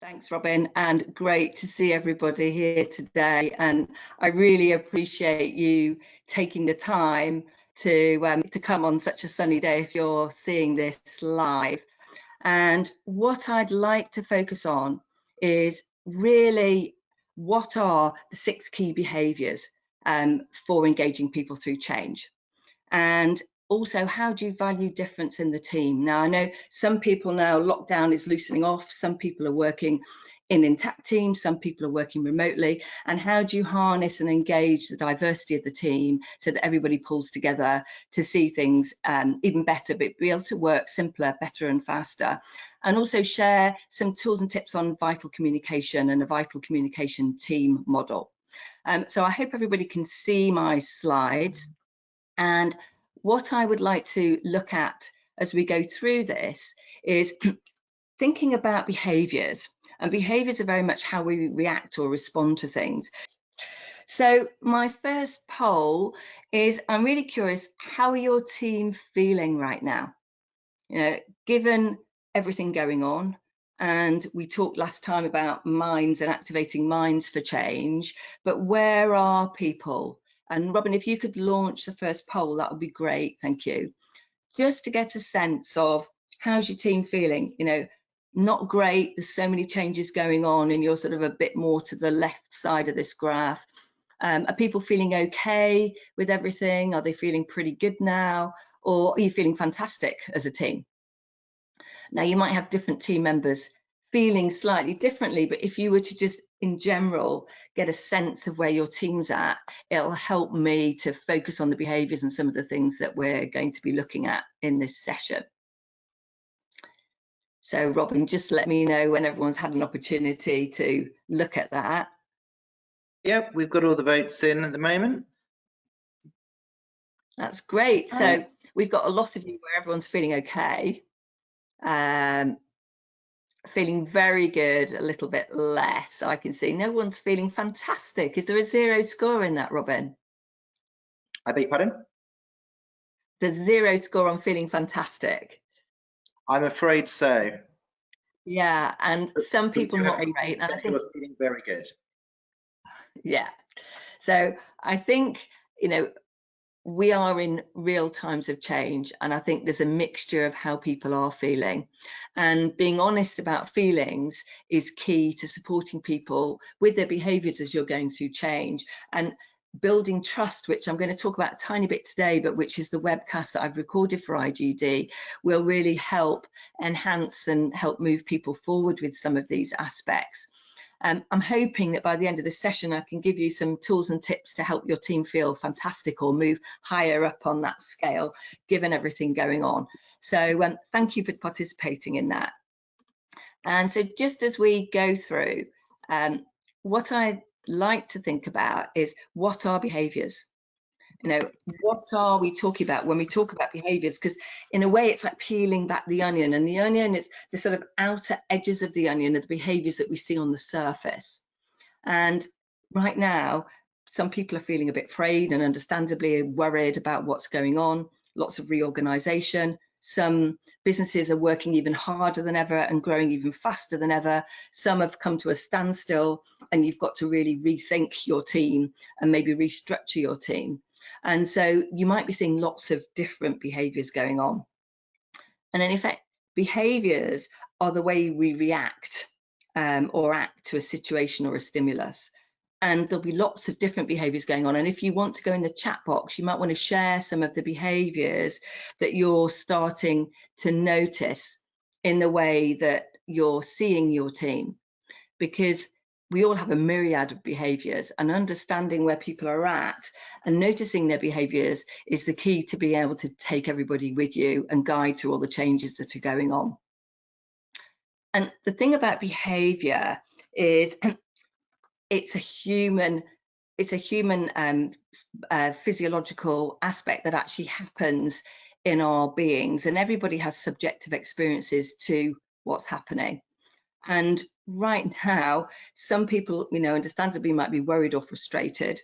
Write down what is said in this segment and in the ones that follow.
Thanks, Robin, and great to see everybody here today. And I really appreciate you taking the time to come on such a sunny day if you're seeing this live. And what I'd like to focus on is really what are the 6 key behaviours for engaging people through change. And also, how do you value difference in the team? Now, I know some people now, lockdown is loosening off, some people are working in intact teams, some people are working remotely, and how do you harness and engage the diversity of the team so that everybody pulls together to see things even better, but be able to work simpler, better and faster, and also share some tools and tips on vital communication and a vital communication team model. So I hope everybody can see my slides. And what I would like to look at as we go through this is thinking about behaviours. And behaviours are very much how we react or respond to things. So my first poll is, I'm really curious, how are your team feeling right now? You know, given everything going on, and we talked last time about minds and activating minds for change, but where are people? And Robin, if you could launch the first poll, that would be great, thank you. Just to get a sense of how's your team feeling. You know, not great, there's so many changes going on and you're sort of a bit more to the left side of this graph. Are people feeling okay with everything? Are they feeling pretty good now? Or are you feeling fantastic as a team? Now, you might have different team members feeling slightly differently, but if you were to just in general get a sense of where your team's at, it'll help me to focus on the behaviours and some of the things that we're going to be looking at in this session. So Robin, just let me know when everyone's had an opportunity to look at that. Yep, we've got all the votes in at the moment. That's great. So we've got a lot of you where everyone's feeling okay. Feeling very good, a little bit less. I can see no one's feeling fantastic. Is there a 0 score in that, Robin? I beg your pardon? There's 0 score on feeling fantastic. I'm afraid so. Yeah, and some people not great. And I think you're feeling very good. Yeah. So I think, you know, we are in real times of change, and I think there's a mixture of how people are feeling, and being honest about feelings is key to supporting people with their behaviours as you're going through change, and building trust, which I'm going to talk about a tiny bit today, but which is the webcast that I've recorded for IGD, will really help enhance and help move people forward with some of these aspects. I'm hoping that by the end of this session, I can give you some tools and tips to help your team feel fantastic or move higher up on that scale, given everything going on. So thank you for participating in that. And so just as we go through, what I'd like to think about is, what are behaviours? You know, what are we talking about when we talk about behaviours? Because in a way, it's like peeling back the onion, and the onion is the sort of outer edges of the onion of the behaviours that we see on the surface. And right now, some people are feeling a bit afraid and understandably worried about what's going on, lots of reorganisation. Some businesses are working even harder than ever and growing even faster than ever. Some have come to a standstill, and you've got to really rethink your team and maybe restructure your team. And so you might be seeing lots of different behaviours going on. And in effect, behaviours are the way we react or act to a situation or a stimulus. And there'll be lots of different behaviours going on. And if you want to go in the chat box, you might want to share some of the behaviours that you're starting to notice in the way that you're seeing your team, because we all have a myriad of behaviours, and understanding where people are at and noticing their behaviours is the key to being able to take everybody with you and guide through all the changes that are going on. And the thing about behaviour is it's a human physiological aspect that actually happens in our beings, and everybody has subjective experiences to what's happening. And right now, some people, you know, understandably might be worried or frustrated.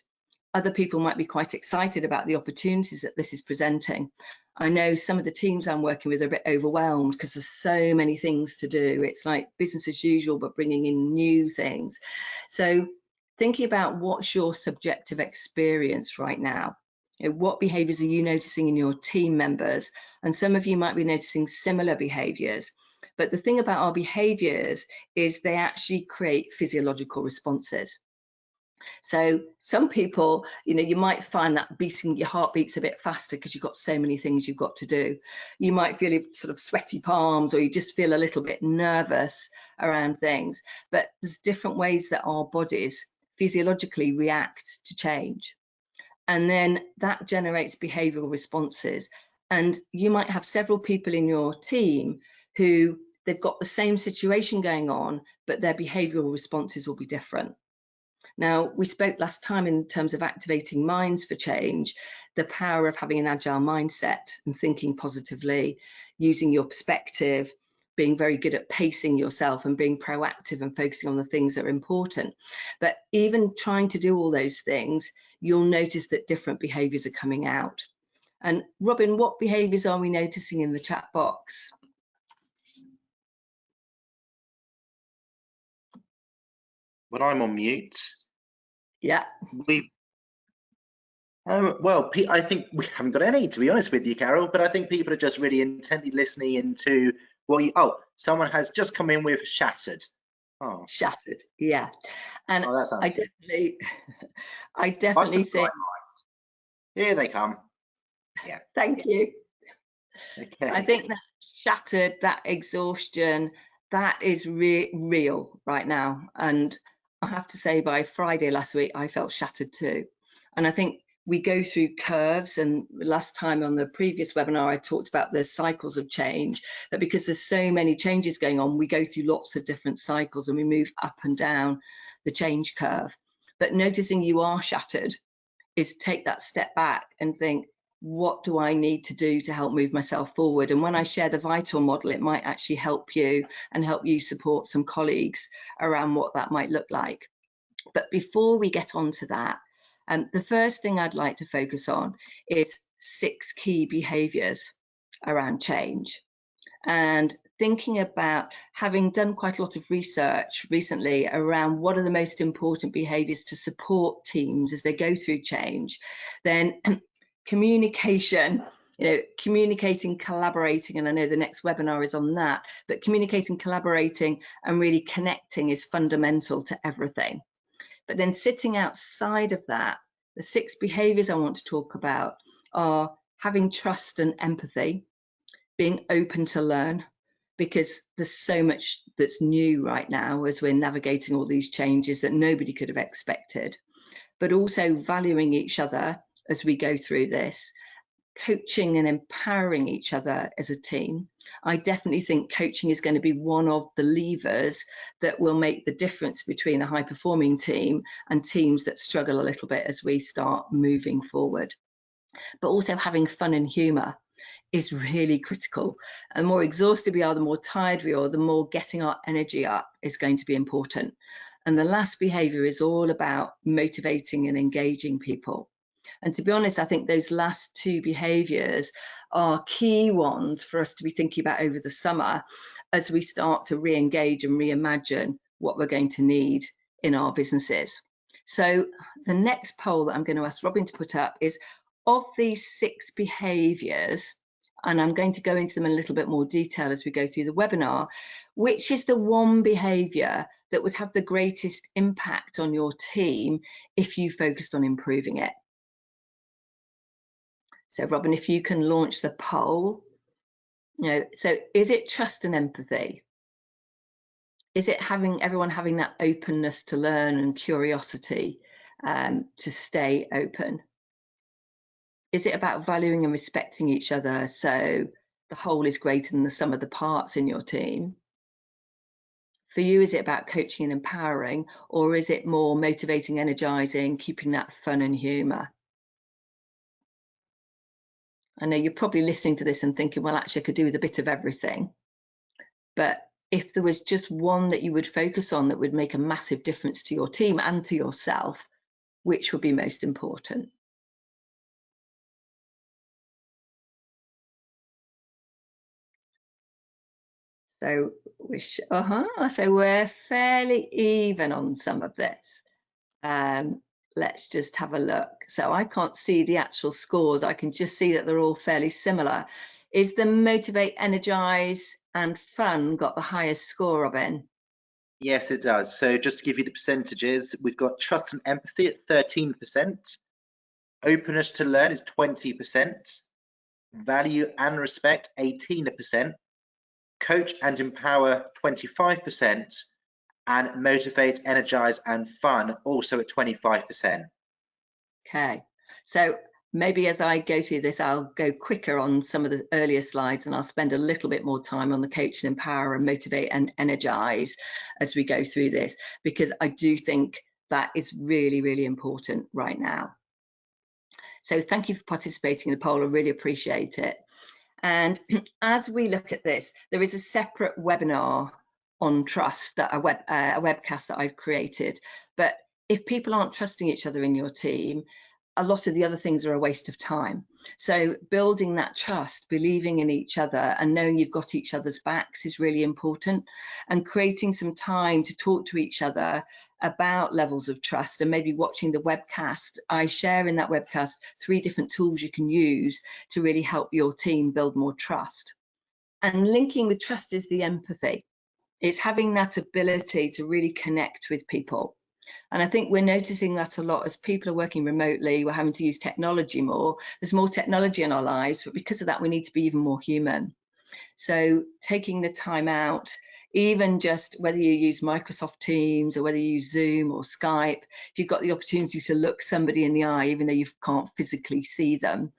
other people might be quite excited about the opportunities that this is presenting. I know some of the teams I'm working with are a bit overwhelmed because there's so many things to do. It's like business as usual, but bringing in new things. So thinking about what's your subjective experience right now. What behaviours are you noticing in your team members? And some of you might be noticing similar behaviours. But the thing about our behaviours is they actually create physiological responses. So some people, you might find that your heart beats a bit faster because you've got so many things you've got to do. You might feel sort of sweaty palms, or you just feel a little bit nervous around things. But there's different ways that our bodies physiologically react to change. And then that generates behavioral responses. And you might have several people in your team who they've got the same situation going on, but their behavioral responses will be different. Now, we spoke last time in terms of activating minds for change, the power of having an agile mindset and thinking positively, using your perspective, being very good at pacing yourself and being proactive and focusing on the things that are important. But even trying to do all those things, you'll notice that different behaviours are coming out. And Robin, what behaviours are we noticing in the chat box? When I'm on mute, Yeah. Well, I think we haven't got any, to be honest with you, Carol, but I think people are just really intently listening into someone has just come in with shattered. Oh, Shattered, yeah. And that sounds good. I definitely think. Here they come. Yeah. Thank you. Okay. I think that shattered, that exhaustion, that is real right now. And I have to say, by Friday last week, I felt shattered too. And I think we go through curves. And last time on the previous webinar, I talked about the cycles of change. But because there's so many changes going on, we go through lots of different cycles and we move up and down the change curve. But noticing you are shattered is take that step back and think, what do I need to do to help move myself forward? And when I share the vital model, it might actually help you and help you support some colleagues around what that might look like. But before we get on to that, the first thing I'd like to focus on is 6 key behaviours around change. And thinking about, having done quite a lot of research recently around what are the most important behaviours to support teams as they go through change, then communication, communicating, collaborating, and I know the next webinar is on that, but communicating, collaborating, and really connecting is fundamental to everything. But then sitting outside of that, the 6 behaviours I want to talk about are having trust and empathy, being open to learn, because there's so much that's new right now as we're navigating all these changes that nobody could have expected, but also valuing each other as we go through this, coaching and empowering each other as a team. I definitely think coaching is going to be one of the levers that will make the difference between a high-performing team and teams that struggle a little bit as we start moving forward. But also having fun and humour is really critical. And the more exhausted we are, the more tired we are, the more getting our energy up is going to be important. And the last behaviour is all about motivating and engaging people. And to be honest, I think those last 2 behaviours are key ones for us to be thinking about over the summer as we start to re-engage and reimagine what we're going to need in our businesses. So the next poll that I'm going to ask Robin to put up is, of these 6 behaviours, and I'm going to go into them in a little bit more detail as we go through the webinar, which is the one behaviour that would have the greatest impact on your team if you focused on improving it? So Robin, if you can launch the poll. So is it trust and empathy? Is it everyone having that openness to learn and curiosity to stay open? Is it about valuing and respecting each other so the whole is greater than the sum of the parts in your team? For you, is it about coaching and empowering, or is it more motivating, energizing, keeping that fun and humour? I know you're probably listening to this and thinking, well, actually, I could do with a bit of everything. But if there was just one that you would focus on that would make a massive difference to your team and to yourself, which would be most important? So we're fairly even on some of this. Let's just have a look. So I can't see the actual scores. I can just see that they're all fairly similar. Is the motivate, energize, and fun got the highest score, Robin? Yes, it does. So just to give you the percentages, we've got trust and empathy at 13%, openness to learn is 20%, value and respect 18%, coach and empower 25%, and motivate, energize, and fun also at 25%. Okay, so maybe as I go through this, I'll go quicker on some of the earlier slides, and I'll spend a little bit more time on the coach and empower and motivate and energize as we go through this, because I do think that is really, really important right now. So thank you for participating in the poll. I really appreciate it. And as we look at this, there is a separate webinar on trust, that a webcast that I've created. But if people aren't trusting each other in your team, a lot of the other things are a waste of time. So building that trust, believing in each other, and knowing you've got each other's backs is really important, and creating some time to talk to each other about levels of trust, and maybe watching the webcast. I share in that webcast 3 different tools you can use to really help your team build more trust. And linking with trust is the empathy. It's having that ability to really connect with people. And I think we're noticing that a lot as people are working remotely, we're having to use technology more. There's more technology in our lives, but because of that, we need to be even more human. So taking the time out, even just whether you use Microsoft Teams or whether you use Zoom or Skype, if you've got the opportunity to look somebody in the eye, even though you can't physically see them,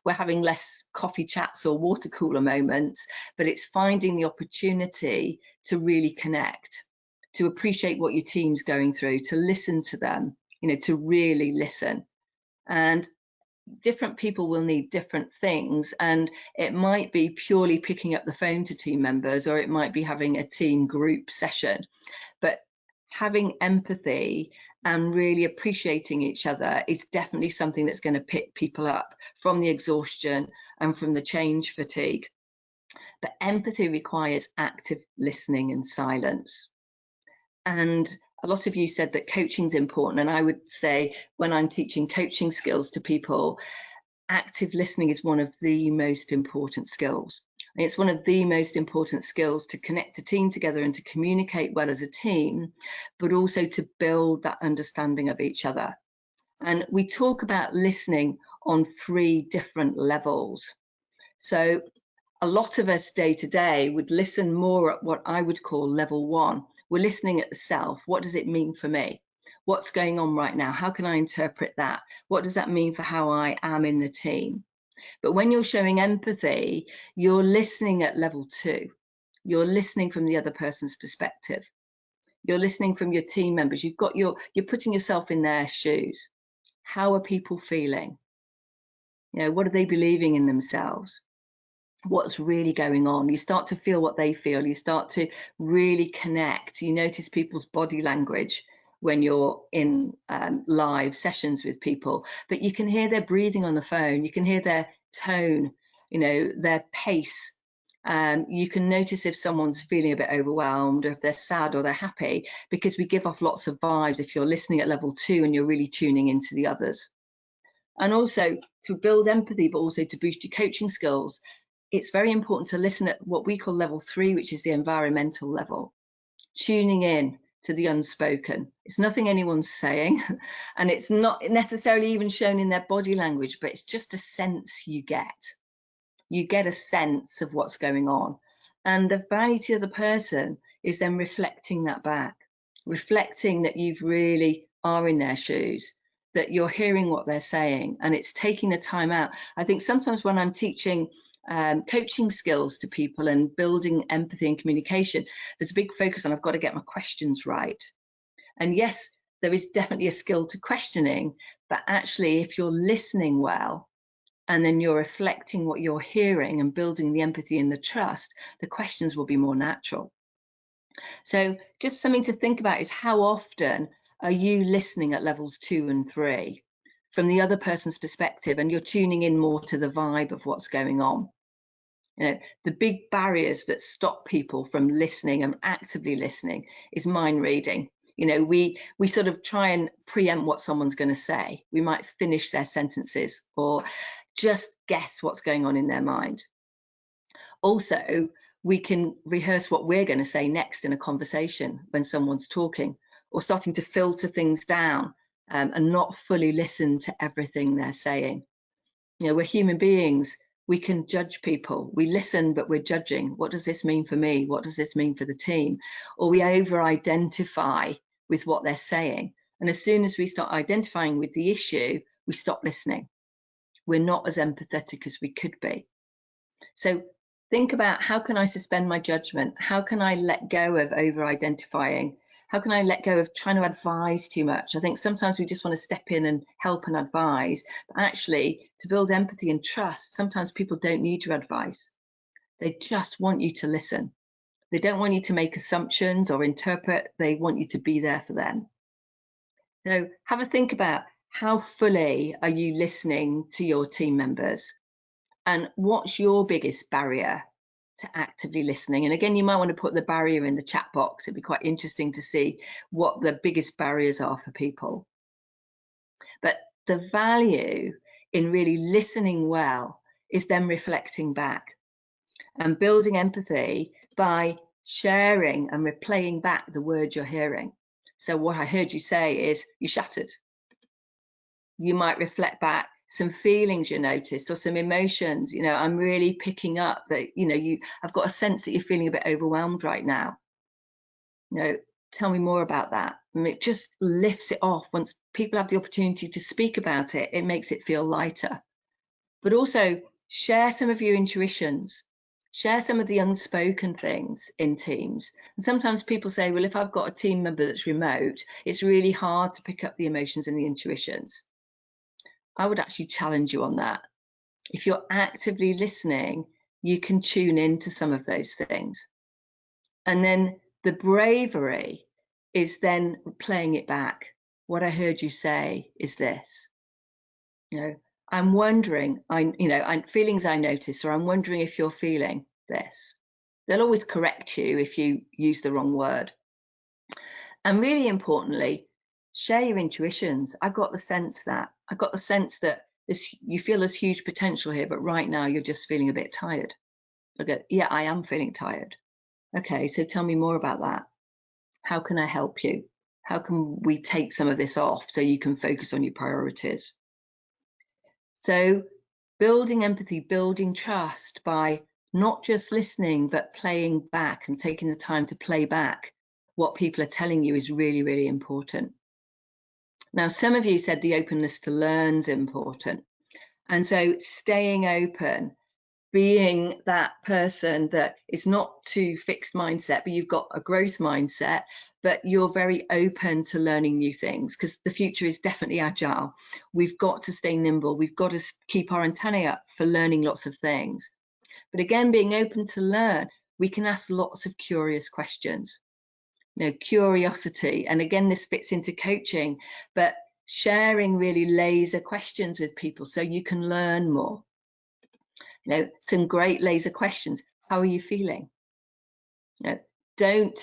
we're having less coffee chats or water cooler moments, but it's finding the opportunity to really connect, to appreciate what your team's going through, to listen to them, to really listen. And different people will need different things, and it might be purely picking up the phone to team members, or it might be having a team group session. But having empathy and really appreciating each other is definitely something that's going to pick people up from the exhaustion and from the change fatigue. But empathy requires active listening and silence. And a lot of you said that coaching is important, and I would say when I'm teaching coaching skills to people, active listening is one of the most important skills. It's one of the most important skills to connect a team together and to communicate well as a team, but also to build that understanding of each other. And we talk about listening on 3 different levels. So a lot of us day to day would listen more at what I would call level 1. We're listening at the self. What does it mean for me? What's going on right now? How can I interpret that? What does that mean for how I am in the team? But when you're showing empathy, you're listening at level 2. You're listening from the other person's perspective. You're listening from your team members. You're putting yourself in their shoes. How are people feeling? What are they believing in themselves? What's really going on? You start to feel what they feel. You start to really connect. You notice people's body language when you're in live sessions with people, but you can hear their breathing on the phone. You can hear their tone, their pace. You can notice if someone's feeling a bit overwhelmed, or if they're sad or they're happy, because we give off lots of vibes if you're listening at level 2 and you're really tuning into the others. And also to build empathy, but also to boost your coaching skills, it's very important to listen at what we call level 3, which is the environmental level, tuning in to the unspoken. It's nothing anyone's saying, and it's not necessarily even shown in their body language, but it's just a sense you get. You get a sense of what's going on. And the value to the person is then reflecting that back, reflecting that you've really are in their shoes, that you're hearing what they're saying, and it's taking the time out. I think sometimes when I'm teaching coaching skills to people and building empathy and communication, there's a big focus on I've got to get my questions right. And yes, there is definitely a skill to questioning, but actually if you're listening well and then you're reflecting what you're hearing and building the empathy and the trust, the questions will be more natural. So just something to think about is how often Are you listening at levels 2 and 3 from the other person's perspective, and you're tuning in more to the vibe of what's going on? You know, the big barriers that stop people from listening and actively listening is mind reading. You know, we sort of try and preempt what someone's going to say. We might finish their sentences or just guess what's going on in their mind. Also, we can rehearse what we're going to say next in a conversation when someone's talking, or starting to filter things down and not fully listen to everything they're saying. You know, we're human beings. We can judge people. We listen, but we're judging. What does this mean for me? What does this mean for the team? Or we over-identify with what they're saying. And as soon as we start identifying with the issue, we stop listening. We're not as empathetic as we could be. So think about, how can I suspend my judgment? How can I let go of over-identifying? How can I let go of trying to advise too much? I think sometimes we just want to step in and help and advise, but actually, to build empathy and trust, sometimes people don't need your advice. They just want you to listen. They don't want you to make assumptions or interpret. They want you to be there for them. So have a think about, how fully are you listening to your team members? And what's your biggest barrier to actively listening? And again, you might want to put the barrier in the chat box. It'd be quite interesting to see what the biggest barriers are for people. But the value in really listening well is then reflecting back and building empathy by sharing and replaying back the words you're hearing. So what I heard you say is, you shattered. You might reflect back some feelings you noticed or some emotions. You know, I'm really picking up that, you know, I've got a sense that you're feeling a bit overwhelmed right now. You know, tell me more about that. And it just lifts it off. Once people have the opportunity to speak about it, it makes it feel lighter. But also share some of your intuitions, share some of the unspoken things in teams. And sometimes people say, well, if I've got a team member that's remote, it's really hard to pick up the emotions and the intuitions. I would actually challenge you on that. If you're actively listening, you can tune into some of those things. And then the bravery is then playing it back. What I heard you say is this. You know, I'm wondering, feelings I notice, or I'm wondering if you're feeling this. They'll always correct you if you use the wrong word. And really importantly, share your intuitions. I got the sense that you feel there's huge potential here, but right now you're just feeling a bit tired. I go, yeah, I am feeling tired. Okay, so tell me more about that. How can I help you? How can we take some of this off so you can focus on your priorities? So building empathy, building trust by not just listening, but playing back and taking the time to play back what people are telling you is really, really important. Now, some of you said the openness to learn is important. And so staying open, being that person that is not too fixed mindset, but you've got a growth mindset, but you're very open to learning new things, because the future is definitely agile. We've got to stay nimble. We've got to keep our antennae up for learning lots of things. But again, being open to learn, we can ask lots of curious questions. You know, curiosity, and again, this fits into coaching, but sharing really laser questions with people so you can learn more. You know, some great laser questions. How are you feeling? You know, don't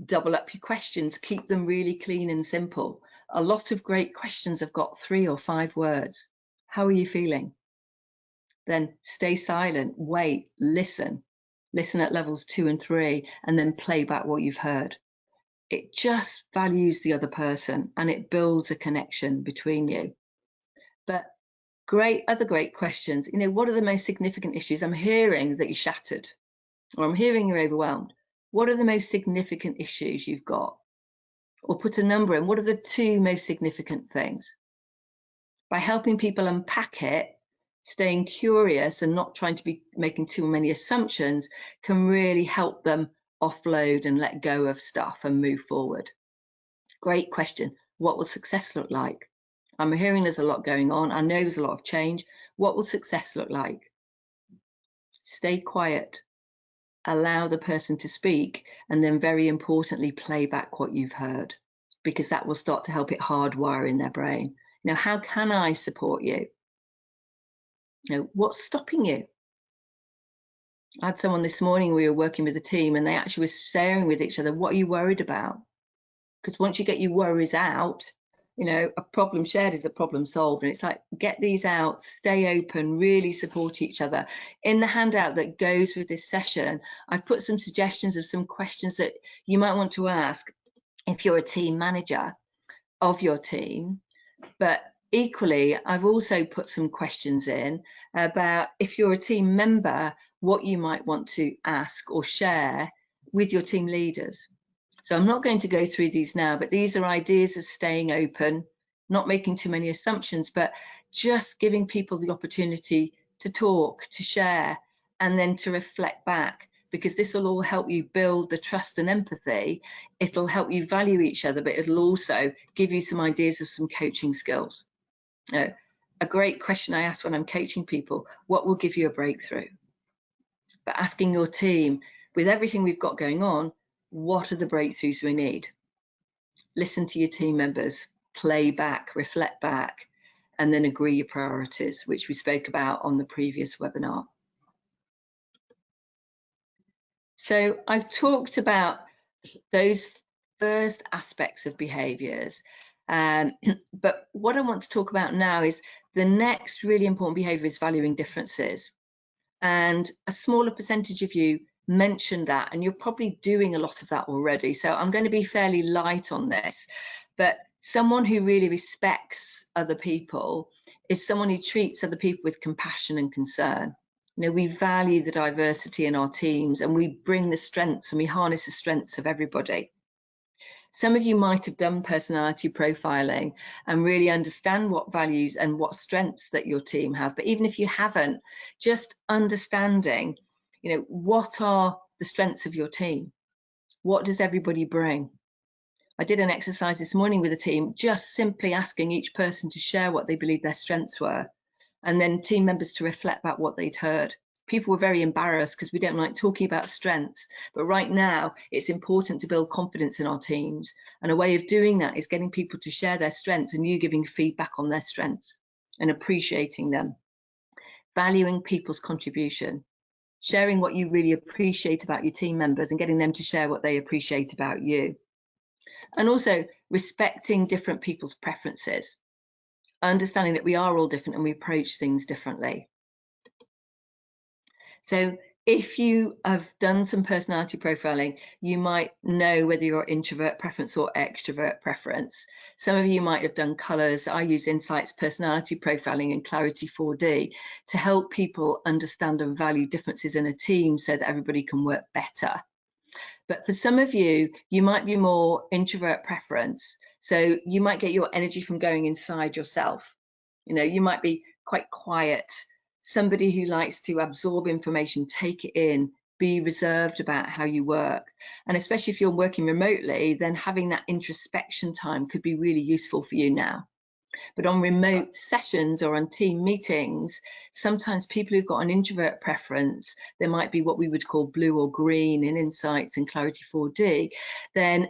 double up your questions. Keep them really clean and simple. A lot of great questions have got 3 or 5 words. How are you feeling? Then stay silent, wait, listen at levels 2 and 3, and then play back what you've heard. It just values the other person and it builds a connection between you. But other great questions. You know, what are the most significant issues? I'm hearing that you're shattered, or I'm hearing you're overwhelmed. What are the most significant issues you've got? Or put a number in. What are the 2 most significant things? By helping people unpack it, staying curious and not trying to be making too many assumptions can really help them offload and let go of stuff and move forward. Great question. What will success look like? I'm hearing there's a lot going on. I know there's a lot of change. What will success look like? Stay quiet. Allow the person to speak, and then very importantly, play back what you've heard. because that will start to help it hardwire in their brain. You know, how can I support you? You know, what's stopping you? I had someone this morning, we were working with a team, and they actually were sharing with each other, what are you worried about? Because once you get your worries out, you know, a problem shared is a problem solved. And it's like, get these out, stay open, really support each other. In the handout that goes with this session, I've put some suggestions of some questions that you might want to ask if you're a team manager of your team. But equally, I've also put some questions in about, if you're a team member, what you might want to ask or share with your team leaders. So I'm not going to go through these now, but these are ideas of staying open, not making too many assumptions, but just giving people the opportunity to talk, to share, and then to reflect back, because this will all help you build the trust and empathy. It'll help you value each other, but it'll also give you some ideas of some coaching skills. A great question I ask when I'm coaching people, what will give you a breakthrough? But asking your team, with everything we've got going on, what are the breakthroughs we need? Listen to your team members, play back, reflect back, and then agree your priorities, which we spoke about on the previous webinar. So I've talked about those first aspects of behaviours, but what I want to talk about now is the next really important behaviour is valuing differences. And a smaller percentage of you mentioned that, and you're probably doing a lot of that already. So I'm going to be fairly light on this, but someone who really respects other people is someone who treats other people with compassion and concern. You know, we value the diversity in our teams, and we bring the strengths and we harness the strengths of everybody. Some of you might have done personality profiling and really understand what values and what strengths that your team have. But even if you haven't, just understanding, you know, what are the strengths of your team? What does everybody bring? I did an exercise this morning with a team, just simply asking each person to share what they believe their strengths were, and then team members to reflect about what they'd heard. People were very embarrassed because we don't like talking about strengths, but right now it's important to build confidence in our teams, and a way of doing that is getting people to share their strengths and you giving feedback on their strengths and appreciating them. Valuing people's contribution, sharing what you really appreciate about your team members and getting them to share what they appreciate about you, and also respecting different people's preferences, understanding that we are all different and we approach things differently. So if you have done some personality profiling, you might know whether you're introvert preference or extrovert preference. Some of you might have done colours. I use Insights personality profiling and Clarity 4D to help people understand and value differences in a team so that everybody can work better. But for some of you, you might be more introvert preference. So you might get your energy from going inside yourself. You know, you might be quite quiet, somebody who likes to absorb information, take it in, be reserved about how you work. And especially if you're working remotely, then having that introspection time could be really useful for you now. But on remote sessions or on team meetings, sometimes people who've got an introvert preference, there might be what we would call blue or green in Insights and Clarity 4D, then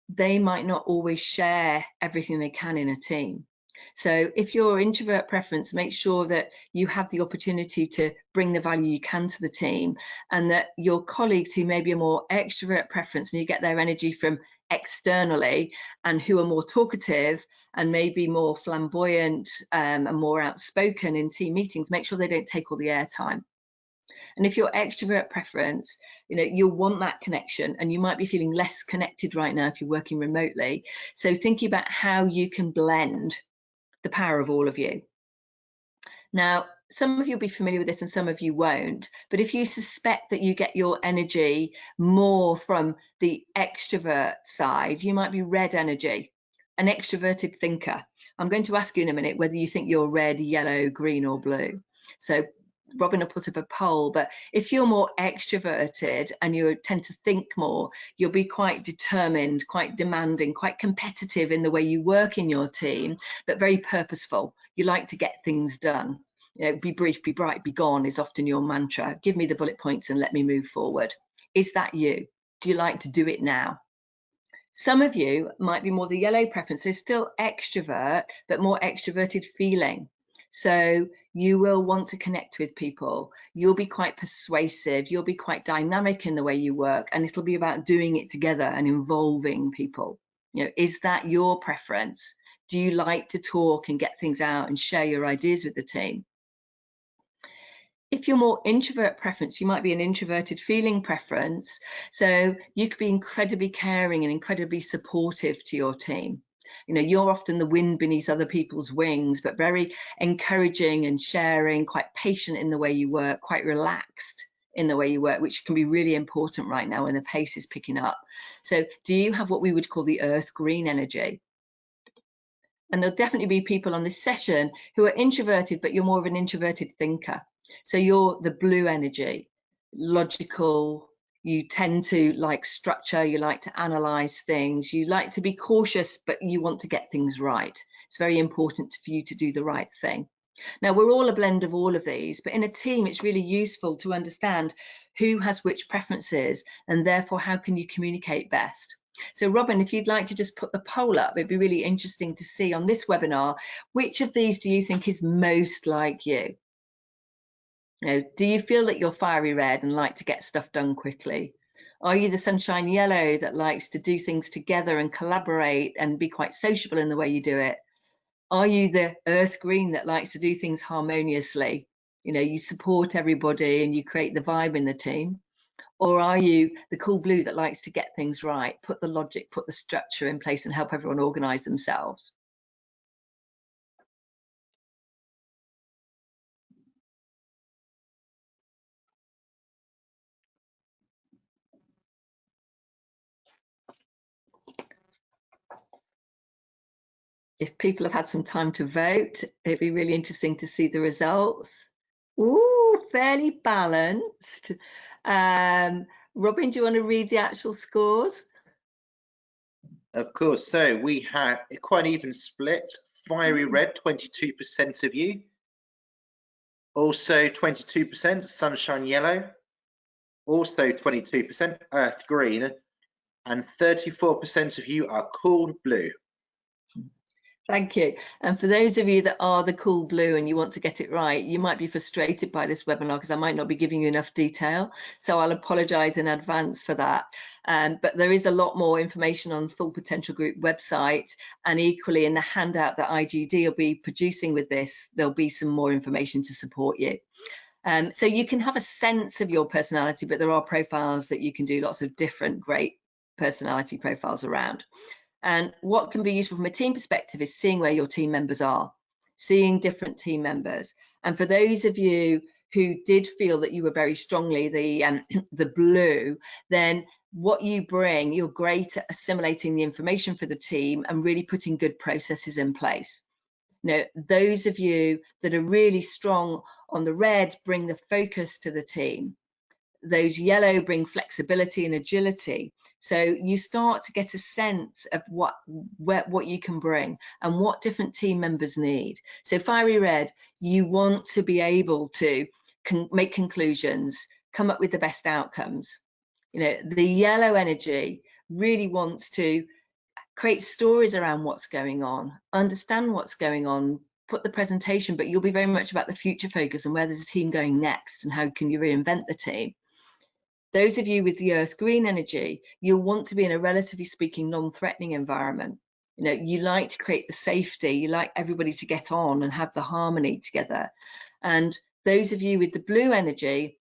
they might not always share everything they can in a team. So if you're introvert preference, make sure that you have the opportunity to bring the value you can to the team, and that your colleagues who may be a more extrovert preference and you get their energy from externally and who are more talkative and maybe more flamboyant and more outspoken in team meetings, make sure they don't take all the airtime. And if you're extrovert preference, you know, you'll want that connection, and you might be feeling less connected right now if you're working remotely. So thinking about how you can blend the power of all of you. Now, some of you will be familiar with this and some of you won't, but if you suspect that you get your energy more from the extrovert side, you might be red energy, an extroverted thinker. I'm going to ask you in a minute whether you think you're red, yellow, green or blue. So Robin will put up a poll, but if you're more extroverted and you tend to think more, you'll be quite determined, quite demanding, quite competitive in the way you work in your team, but very purposeful. You like to get things done. You know, be brief, be bright, be gone is often your mantra. Give me the bullet points and let me move forward. Is that you? Do you like to do it now? Some of you might be more the yellow preference, so still extrovert, but more extroverted feeling. So you will want to connect with people. You'll be quite persuasive. You'll be quite dynamic in the way you work, and it'll be about doing it together and involving people. You know, is that your preference? Do you like to talk and get things out and share your ideas with the team? If you're more introvert preference, you might be an introverted feeling preference. So you could be incredibly caring and incredibly supportive to your team. You know, you're often the wind beneath other people's wings, but very encouraging and sharing, quite patient in the way you work, quite relaxed in the way you work, which can be really important right now when the pace is picking up. So do you have what we would call the earth green energy? And there'll definitely be people on this session who are introverted, but you're more of an introverted thinker. So you're the blue energy, logical. You tend to like structure, you like to analyze things, you like to be cautious, but you want to get things right. It's very important for you to do the right thing. Now, we're all a blend of all of these, but in a team, it's really useful to understand who has which preferences, and therefore, how can you communicate best? So Robin, if you'd like to just put the poll up, it'd be really interesting to see on this webinar, which of these do you think is most like you? You know, do you feel that you're fiery red and like to get stuff done quickly? Are you the sunshine yellow that likes to do things together and collaborate and be quite sociable in the way you do it? Are you the earth green that likes to do things harmoniously? You know, you support everybody and you create the vibe in the team. Or are you the cool blue that likes to get things right, put the logic, put the structure in place and help everyone organize themselves? If people have had some time to vote, it'd be really interesting to see the results. Ooh, fairly balanced. Robin, do you want to read the actual scores? Of course. So we have quite an even split. Fiery red, 22% of you. Also 22% sunshine yellow. Also 22% earth green. And 34% of you are cool blue. Thank you. And for those of you that are the cool blue and you want to get it right, you might be frustrated by this webinar because I might not be giving you enough detail. So I'll apologise in advance for that. But there is a lot more information on Full Potential Group website, and equally in the handout that IGD will be producing with this, there'll be some more information to support you. So you can have a sense of your personality, but there are profiles that you can do, lots of different great personality profiles around. And what can be useful from a team perspective is seeing where your team members are, seeing different team members. And for those of you who did feel that you were very strongly the blue, then what you bring, you're great at assimilating the information for the team and really putting good processes in place. Now, those of you that are really strong on the red bring the focus to the team. Those yellow bring flexibility and agility. So you start to get a sense of what you can bring and what different team members need. So fiery red, you want to be able to make conclusions, come up with the best outcomes. You know, the yellow energy really wants to create stories around what's going on, understand what's going on, put the presentation, but you'll be very much about the future focus and where there's a team going next and how can you reinvent the team. Those of you with the earth green energy, you'll want to be in a relatively speaking non-threatening environment. You know, you like to create the safety, you like everybody to get on and have the harmony together. And those of you with the blue energy,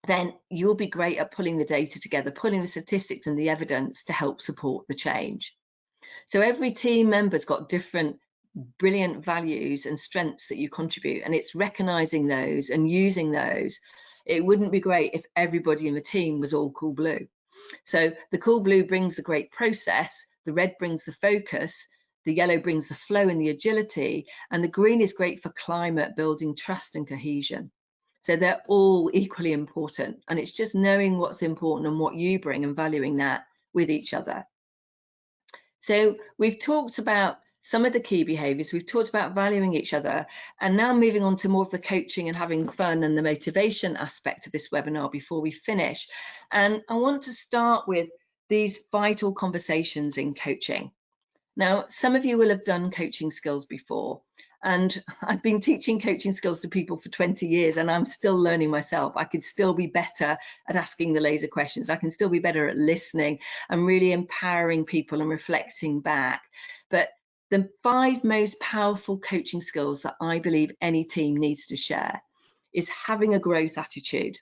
then you'll be great at pulling the data together, pulling the statistics and the evidence to help support the change. So every team member's got different brilliant values and strengths that you contribute, and it's recognizing those and using those. It wouldn't be great if everybody in the team was all cool blue. So the cool blue brings the great process, the red brings the focus, the yellow brings the flow and the agility, and the green is great for climate, building trust and cohesion. So they're all equally important, and it's just knowing what's important and what you bring and valuing that with each other. So we've talked about some of the key behaviours, we've talked about valuing each other, and now moving on to more of the coaching and having fun and the motivation aspect of this webinar before we finish. And I want to start with these vital conversations in coaching. Now, some of you will have done coaching skills before, and I've been teaching coaching skills to people for 20 years, and I'm still learning myself. I could still be better at asking the laser questions. I can still be better at listening and really empowering people and reflecting back. But the 5 most powerful coaching skills that I believe any team needs to share is having a growth attitude.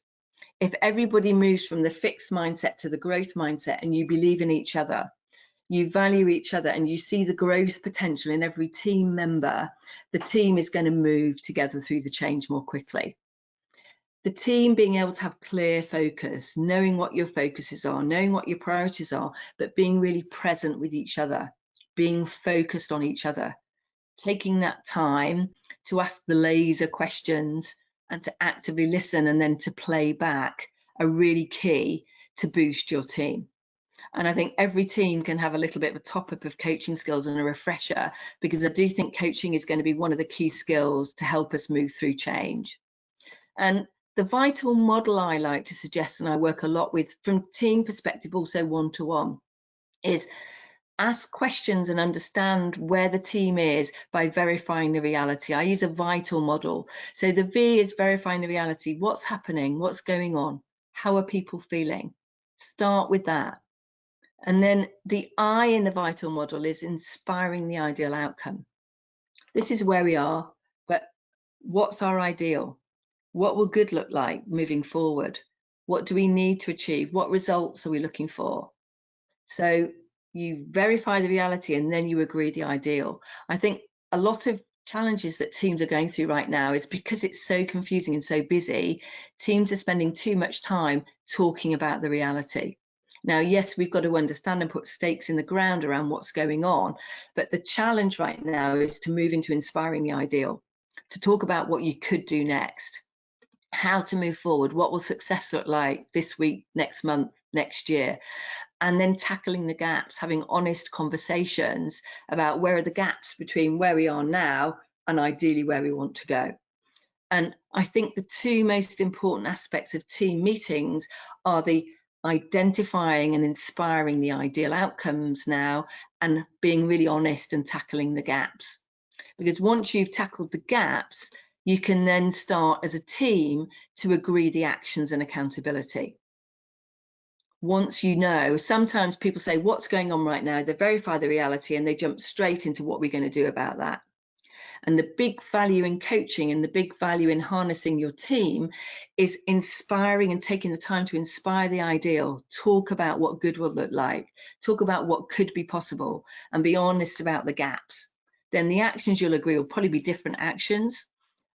If everybody moves from the fixed mindset to the growth mindset, and you believe in each other, you value each other, and you see the growth potential in every team member, the team is going to move together through the change more quickly. The team being able to have clear focus, knowing what your focuses are, knowing what your priorities are, but being really present with each other, being focused on each other, taking that time to ask the laser questions and to actively listen and then to play back are really key to boost your team. And I think every team can have a little bit of a top up of coaching skills and a refresher, because I do think coaching is going to be one of the key skills to help us move through change. And the vital model I like to suggest, and I work a lot with from team perspective, also one-to-one, is ask questions and understand where the team is by verifying the reality. I use a vital model. So the V is verifying the reality. What's happening? What's going on? How are people feeling? Start with that. And then the I in the vital model is inspiring the ideal outcome. This is where we are, but what's our ideal? What will good look like moving forward? What do we need to achieve? What results are we looking for? So you verify the reality and then you agree the ideal. I think a lot of challenges that teams are going through right now is because it's so confusing and so busy, teams are spending too much time talking about the reality. Now, yes, we've got to understand and put stakes in the ground around what's going on, but the challenge right now is to move into inspiring the ideal, to talk about what you could do next, how to move forward, what will success look like this week, next month, next year, and then tackling the gaps, having honest conversations about where are the gaps between where we are now and ideally where we want to go. And I think the 2 most important aspects of team meetings are the identifying and inspiring the ideal outcomes now, and being really honest and tackling the gaps. Because once you've tackled the gaps, you can then start as a team to agree the actions and accountability. Once you know, sometimes people say, what's going on right now? They verify the reality and they jump straight into what we're going to do about that. And the big value in coaching and the big value in harnessing your team is inspiring and taking the time to inspire the ideal, talk about what good will look like, talk about what could be possible, and be honest about the gaps. Then the actions you'll agree will probably be different actions,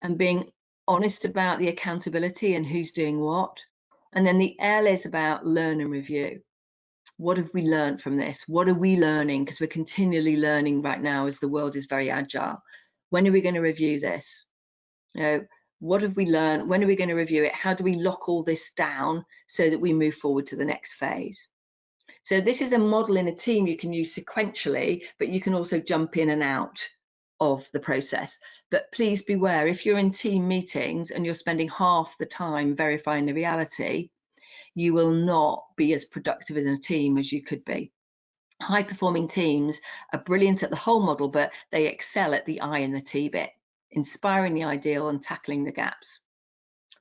and being honest about the accountability and who's doing what. And then the L is about learn and review. What have we learned from this? What are we learning? Because we're continually learning right now as the world is very agile. When are we going to review this? You know, what have we learned? When are we going to review it? How do we lock all this down so that we move forward to the next phase? So this is a model in a team you can use sequentially, but you can also jump in and out of the process. But please beware, if you're in team meetings and you're spending half the time verifying the reality, you will not be as productive as a team as you could be. High performing teams are brilliant at the whole model, but they excel at the I and the T bit, inspiring the ideal and tackling the gaps.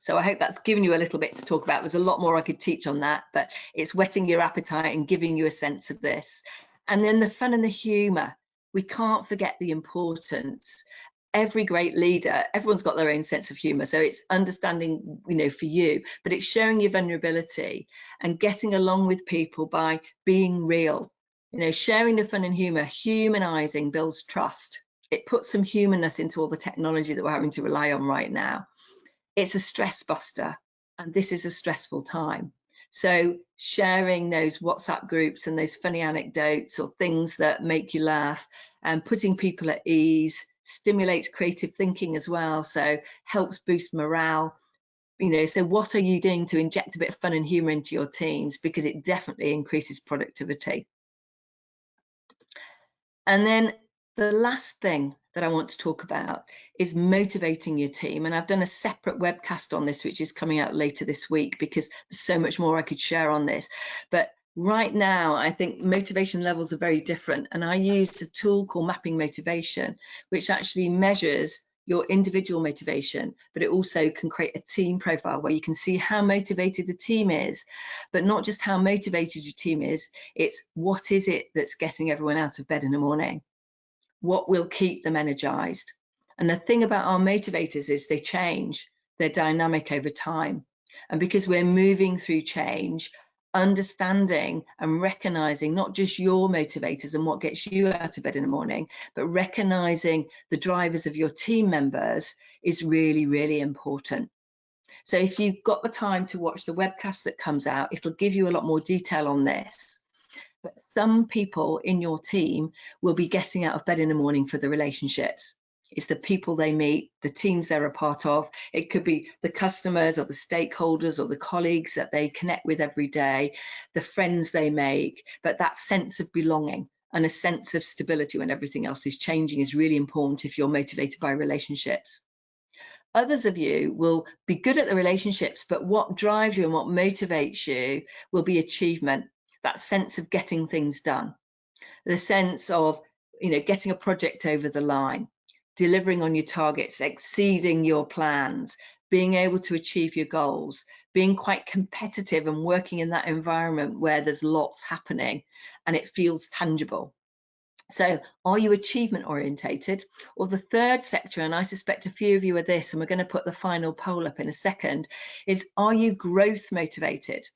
So I hope that's given you a little bit to talk about. There's a lot more I could teach on that, but it's whetting your appetite and giving you a sense of this. And then the fun and the humor. We can't forget the importance. Every great leader, everyone's got their own sense of humor. So it's understanding, you know, for you, but it's showing your vulnerability and getting along with people by being real. You know, sharing the fun and humor, humanizing builds trust. It puts some humanness into all the technology that we're having to rely on right now. It's a stress buster, and this is a stressful time. So sharing those WhatsApp groups and those funny anecdotes or things that make you laugh and putting people at ease stimulates creative thinking as well. So helps boost morale. You know, so what are you doing to inject a bit of fun and humor into your teams? Because it definitely increases productivity. And then the last thing that I want to talk about is motivating your team. And I've done a separate webcast on this, which is coming out later this week, because there's so much more I could share on this. But Right now, I think motivation levels are very different, and I use a tool called Mapping Motivation, which actually measures your individual motivation, but it also can create a team profile where you can see how motivated the team is, but not just how motivated your team is, it's what is it that's getting everyone out of bed in the morning? What will keep them energized? And the thing about our motivators is they change, they're dynamic over time. And because we're moving through change, understanding and recognizing not just your motivators and what gets you out of bed in the morning, but recognizing the drivers of your team members is really, really important. So if you've got the time to watch the webcast that comes out, it'll give you a lot more detail on this. But some people in your team will be getting out of bed in the morning for the relationships. It's the people they meet, the teams they're a part of. It could be the customers or the stakeholders or the colleagues that they connect with every day, the friends they make, but that sense of belonging and a sense of stability when everything else is changing is really important if you're motivated by relationships. Others of you will be good at the relationships, but what drives you and what motivates you will be achievement, that sense of getting things done, the sense of, getting a project over the line, delivering on your targets, exceeding your plans, being able to achieve your goals, being quite competitive and working in that environment where there's lots happening and it feels tangible. So are you achievement orientated? Or the third sector, and I suspect a few of you are this, and we're going to put the final poll up in a second, is are you growth motivated?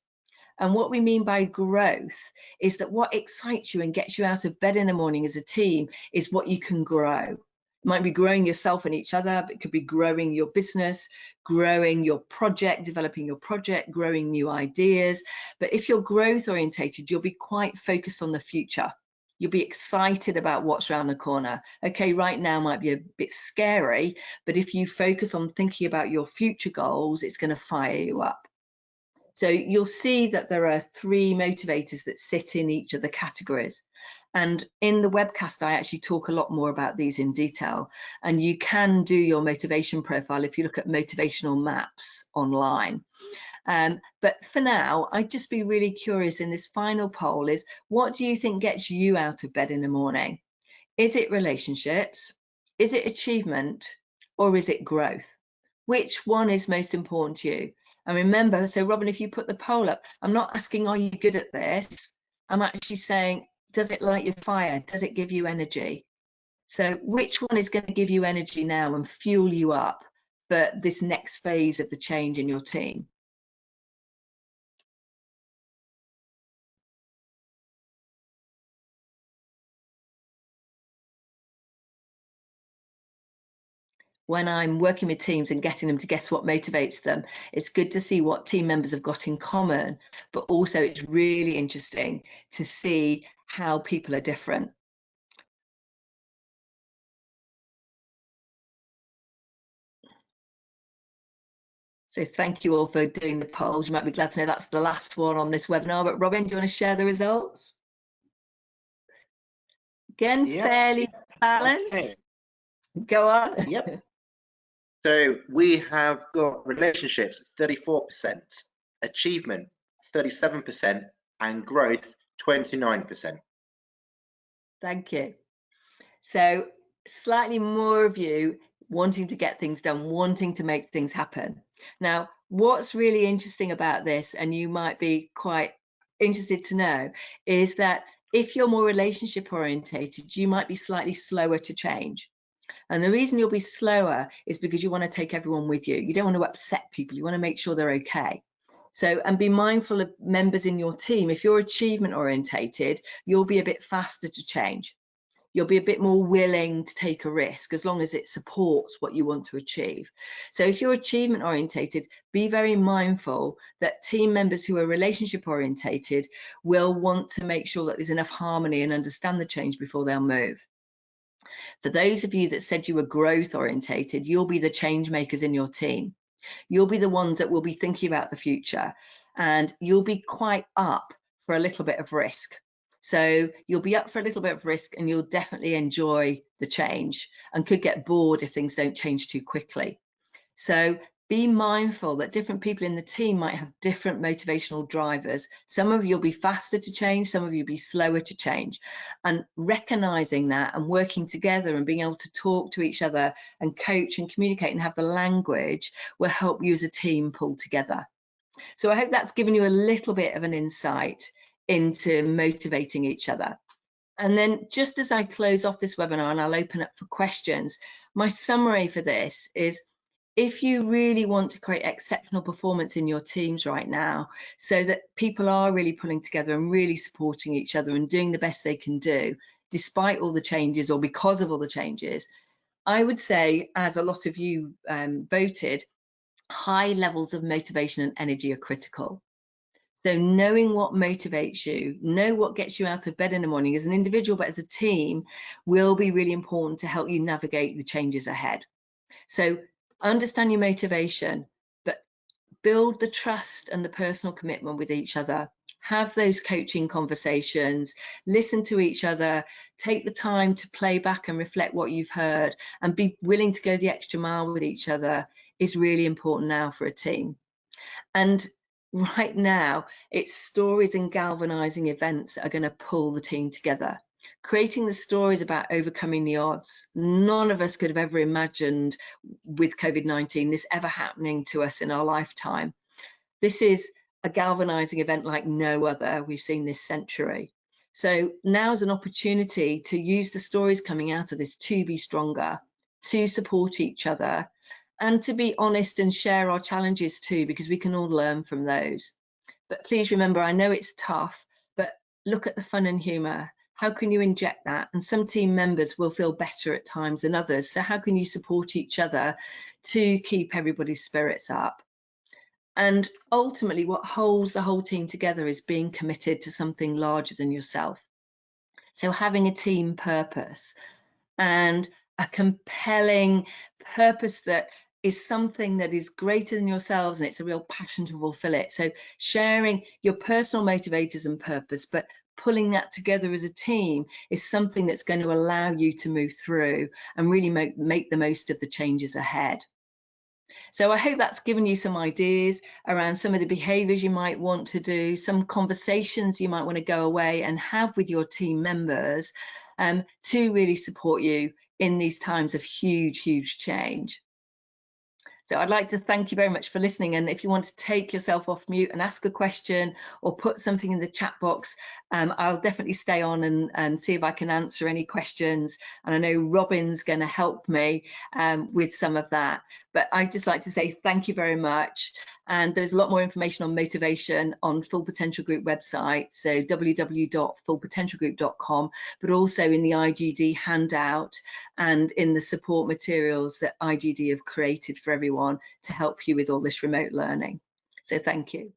And what we mean by growth is that what excites you and gets you out of bed in the morning as a team is what you can grow. It might be growing yourself and each other, but it could be growing your business, growing your project, developing your project, growing new ideas. But if you're growth orientated, you'll be quite focused on the future. You'll be excited about what's around the corner. Okay, right now might be a bit scary, but if you focus on thinking about your future goals, it's going to fire you up. So you'll see that there are 3 motivators that sit in each of the categories. And in the webcast, I actually talk a lot more about these in detail. And you can do your motivation profile if you look at motivational maps online. But for now, I'd just be really curious in this final poll is, what do you think gets you out of bed in the morning? Is it relationships? Is it achievement? Or is it growth? Which one is most important to you? And remember, so Robin, if you put the poll up, I'm not asking, are you good at this? I'm actually saying, does it light your fire? Does it give you energy? So which one is going to give you energy now and fuel you up for this next phase of the change in your team? When I'm working with teams and getting them to guess what motivates them, it's good to see what team members have got in common, but also it's really interesting to see how people are different. So thank you all for doing the polls. You might be glad to know that's the last one on this webinar, but Robin, do you want to share the results? Again, Yep. fairly balanced. Okay. Go on. Yep. So we have got relationships 34%, achievement 37%, and growth 29%. Thank you. So slightly more of you wanting to get things done, wanting to make things happen. Now, what's really interesting about this, and you might be quite interested to know, is that if you're more relationship orientated, you might be slightly slower to change. And the reason you'll be slower is because you want to take everyone with you. You don't want to upset people. You want to make sure they're okay. So, and be mindful of members in your team. If you're achievement orientated, you'll be a bit faster to change. You'll be a bit more willing to take a risk as long as it supports what you want to achieve. So if you're achievement orientated, be very mindful that team members who are relationship orientated will want to make sure that there's enough harmony and understand the change before they'll move. For those of you that said you were growth orientated, you'll be the change makers in your team. You'll be the ones that will be thinking about the future, and you'll be quite up for a little bit of risk. So you'll be up for a little bit of risk, and you'll definitely enjoy the change and could get bored if things don't change too quickly. So Be mindful that different people in the team might have different motivational drivers. Some of you'll be faster to change, some of you'll be slower to change. And recognizing that and working together and being able to talk to each other and coach and communicate and have the language will help you as a team pull together. So I hope that's given you a little bit of an insight into motivating each other. And then just as I close off this webinar and I'll open up for questions, my summary for this is, if you really want to create exceptional performance in your teams right now, so that people are really pulling together and really supporting each other and doing the best they can do, despite all the changes or because of all the changes, I would say, as a lot of you voted, high levels of motivation and energy are critical. So knowing what motivates you, know what gets you out of bed in the morning as an individual, but as a team, will be really important to help you navigate the changes ahead. So understand your motivation, but build the trust and the personal commitment with each other. Have those coaching conversations, listen to each other, take the time to play back and reflect what you've heard, and be willing to go the extra mile with each other is really important now for a team. And right now, it's stories and galvanizing events that are going to pull the team together. Creating the stories about overcoming the odds. None of us could have ever imagined with COVID-19 this ever happening to us in our lifetime. This is a galvanizing event like no other we've seen this century. So now is an opportunity to use the stories coming out of this to be stronger, to support each other, and to be honest and share our challenges too, because we can all learn from those. But please remember, I know it's tough, but look at the fun and humour. How can you inject that? And some team members will feel better at times than others. So how can you support each other to keep everybody's spirits up? And ultimately, what holds the whole team together is being committed to something larger than yourself. So having a team purpose and a compelling purpose that is something that is greater than yourselves, and it's a real passion to fulfill it. So sharing your personal motivators and purpose, but pulling that together as a team is something that's going to allow you to move through and really make the most of the changes ahead. So I hope that's given you some ideas around some of the behaviours you might want to do, some conversations you might want to go away and have with your team members to really support you in these times of huge, huge change. So I'd like to thank you very much for listening. And if you want to take yourself off mute and ask a question or put something in the chat box, I'll definitely stay on and see if I can answer any questions. And I know Robin's going to help me with some of that. But I'd just like to say thank you very much. And there's a lot more information on motivation on Full Potential Group website, so www.fullpotentialgroup.com, but also in the IGD handout and in the support materials that IGD have created for everyone to help you with all this remote learning. So thank you.